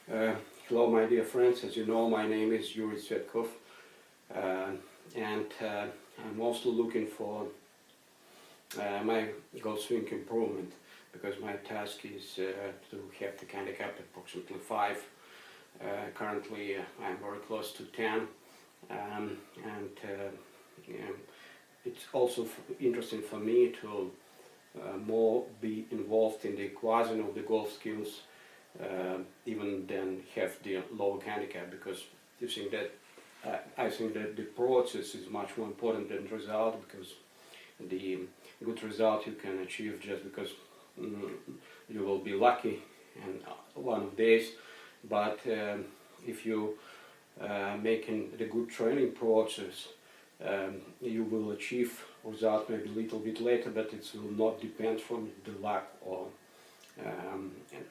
Hello my dear friends, as you know my name is Yuri Svetkov, and I'm also looking for my golf swing improvement, because my task is to have the handicap approximately 5. Currently I'm very close to 10, and it's also interesting for me to more be involved in the acquisition of the golf skills, even than have the low handicap, because I think that the process is much more important than the result, because the good result you can achieve just because you will be lucky in one of these, but if you making the good training process, you will achieve result maybe a little bit later, but it will not depend from the luck or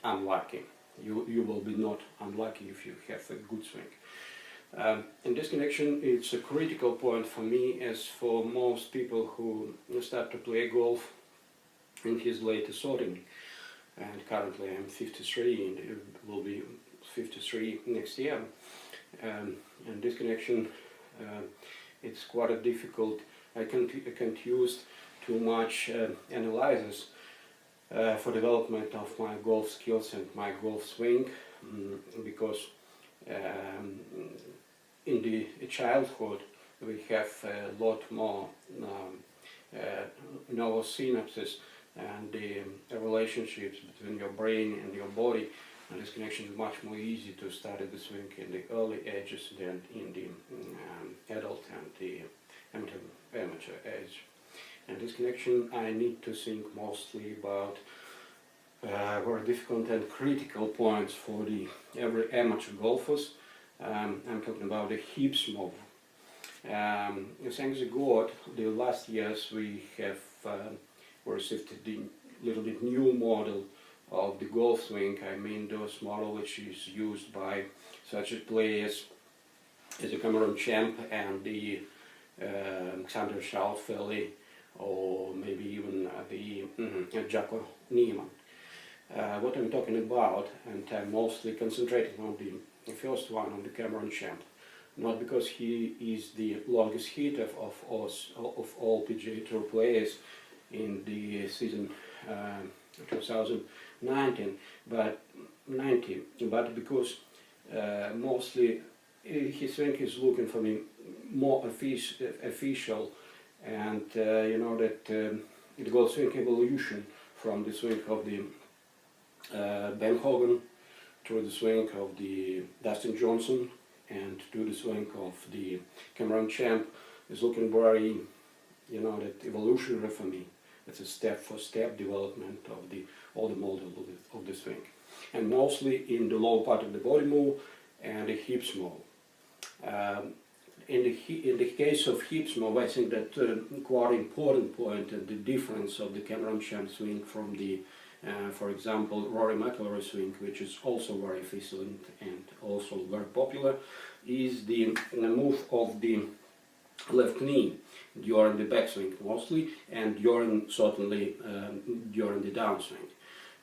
unlucky. You will be not unlucky if you have a good swing. In this connection, it's a critical point for me, as for most people who start to play golf in his later sorting. And currently I'm 53 and it will be 53 next year. In this connection, it's quite a difficult. I can't use too much analysis for development of my golf skills and my golf swing, because in the childhood we have a lot more neural synapses, and the relationships between your brain and your body, and this connection is much more easy to study the swing in the early ages than in the adult and the amateur age. And this connection I need to think mostly about very difficult and critical points for the every amateur golfers. I'm talking about the hips move. Thanks to God, the last years we have received the little bit new model of the golf swing. I mean those model which is used by such players as the Cameron Champ and the Alexander Schauffele, or maybe even the Jacko Niemann. What I'm talking about, and I'm mostly concentrating on the first one, on the Cameron Champ, not because he is the longest hitter of all PGA Tour players in the season 2019, but because mostly his swing is looking for me more official, and you know that the golf swing evolution from the swing of the Ben Hogan to the swing of the Dustin Johnson and to the swing of the Cameron Champ is looking very, you know, that evolutionary for me. It's a step-for-step development of all the model of the swing, and mostly in the lower part of the body move and the hips move. In the case of hips move, I think that quite important point, and the difference of the Cameron Champ swing from the, for example, Rory McIlroy swing, which is also very efficient and also very popular, is the move of the left knee during the backswing mostly, and certainly during the downswing.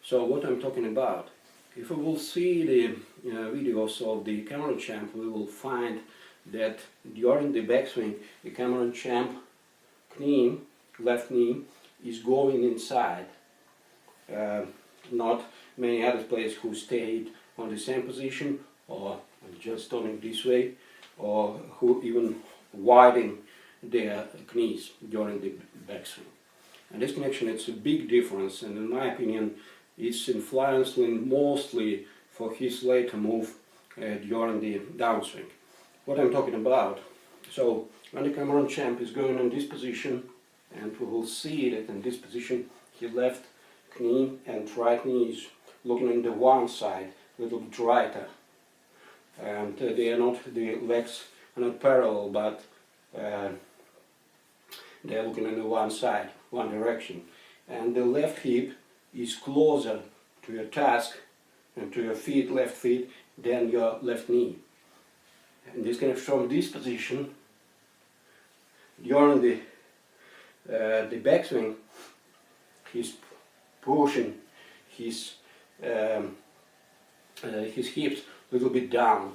So what I'm talking about, if we will see the videos of the Cameron Champ, we will find that during the backswing, the Cameron Champ knee, left knee, is going inside. Not many other players who stayed on the same position, or just turning this way, or who even widen their knees during the backswing. And this connection, it's a big difference, and in my opinion it's influencing mostly for his later move during the downswing. What I'm talking about, so when the Cameron Champ is going in this position, and we will see that in this position his left knee and right knee is looking on the one side, a little bit righter, and they are not, the legs are not parallel, but they are looking on the one side, one direction, and the left hip is closer to your task and to your feet, left feet, than your left knee. And this kind of, from this position during the backswing, he's pushing his his hips a little bit down.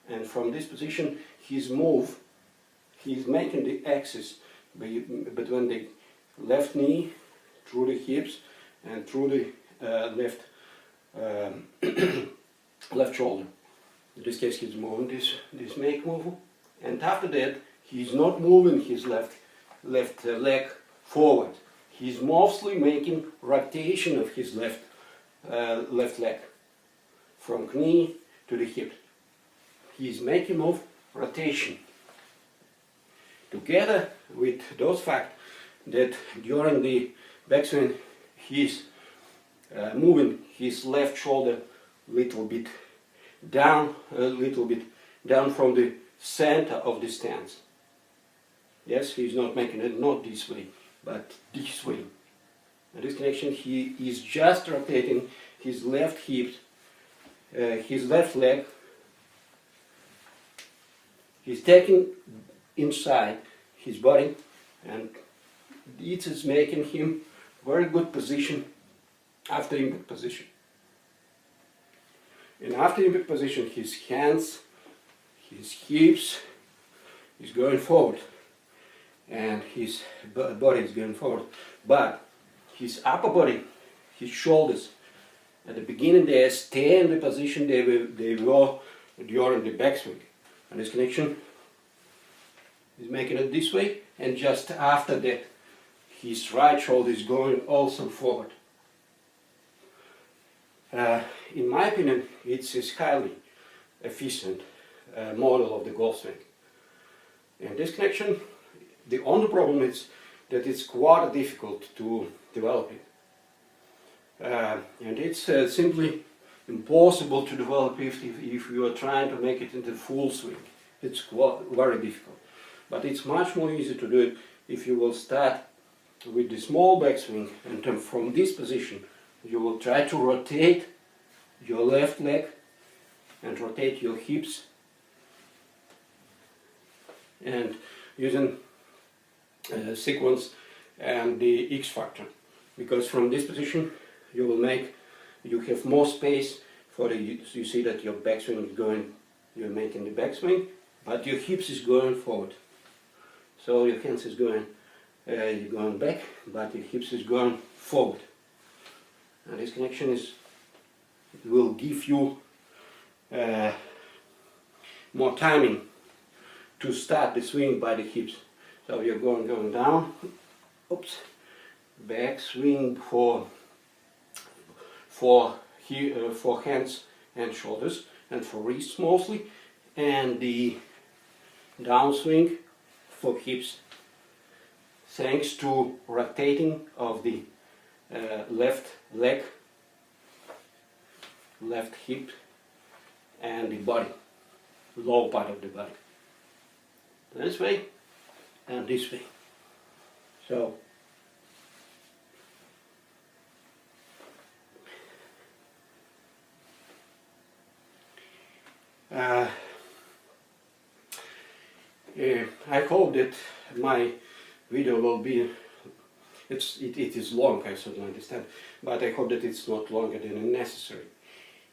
And from this position, his move, he's making the axis between the left knee, through the hips, and through the left shoulder. In this case, he's moving this make move, and after that, he's not moving his left leg forward. He's mostly making rotation of his left leg from knee to the hip. He's making move rotation. Together with those facts that during the backswing he's moving his left shoulder a little bit down from the center of the stance. Yes, he's not making it not this way, but this way. In this connection, he is just rotating his left hip, his left leg. He's taking inside his body, and it is making him very good position after impact position. In after impact position, his hands, his hips is going forward, and his body is going forward. But his upper body, his shoulders, at the beginning they stay in the position they were during the backswing. And this connection is making it this way, and just after that his right shoulder is going also forward. In my opinion, it's a highly efficient model of the golf swing. In this connection, the only problem is that it's quite difficult to develop it. And it's simply impossible to develop if you are trying to make it into full swing. It's very difficult. But it's much more easy to do it if you will start with the small backswing, and then from this position you will try to rotate your left leg and rotate your hips, and using sequence and the X factor, because from this position you have more space for the, you see that your backswing is going, you're making the backswing, but your hips is going forward. So your hands is going, you're going back, but your hips is going forward. And this connection will give you more timing to start the swing by the hips. So you're going down, oops, back swing for hands and shoulders, and for wrists mostly, and the downswing for hips, thanks to rotating of the left leg, left hip, and the body, lower part of the body. This way and this way. So I hope that my video will be, it is long, I certainly understand, but I hope that it's not longer than necessary.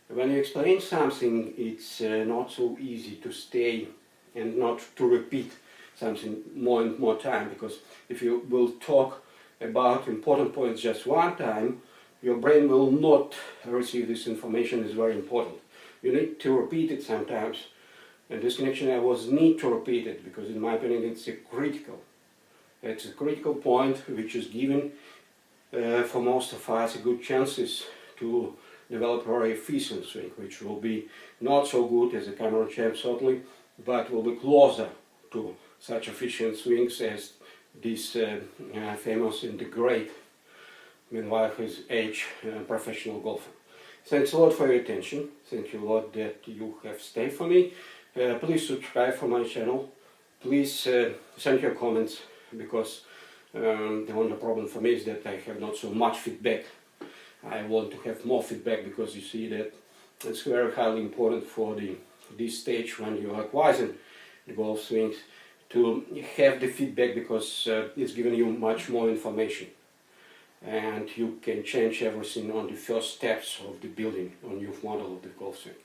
When you explain something, it's not so easy to stay and not to repeat something more and more time, because if you will talk about important points just one time, your brain will not receive this information. Is very important. You need to repeat it sometimes, and this connection I was need to repeat it, because in my opinion it's a critical point which is given for most of us a good chances to develop a very efficient swing, which will be not so good as a Cameron champ certainly, but will be closer to such efficient swings as this famous and the great, meanwhile his age, professional golfer. Thanks a lot for your attention. Thank you a lot that you have stayed for me. Please subscribe for my channel. Please send your comments, because the only problem for me is that I have not so much feedback. I want to have more feedback, because you see that it's very highly important for this stage when you are acquiring the golf swings to have the feedback, because it's giving you much more information. and you can change everything on the first steps of the building on new model of the golf swing.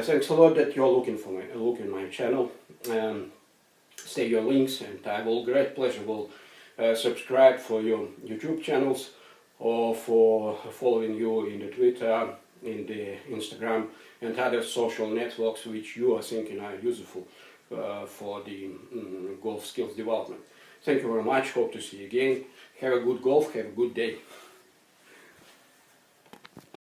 Thanks a lot that you're looking my channel. Say your links, and I will great pleasure will subscribe for your YouTube channels, or for following you in the Twitter, in the Instagram and other social networks which you are thinking are useful for the golf skills development. Thank you very much, hope to see you again. Have a good golf, have a good day.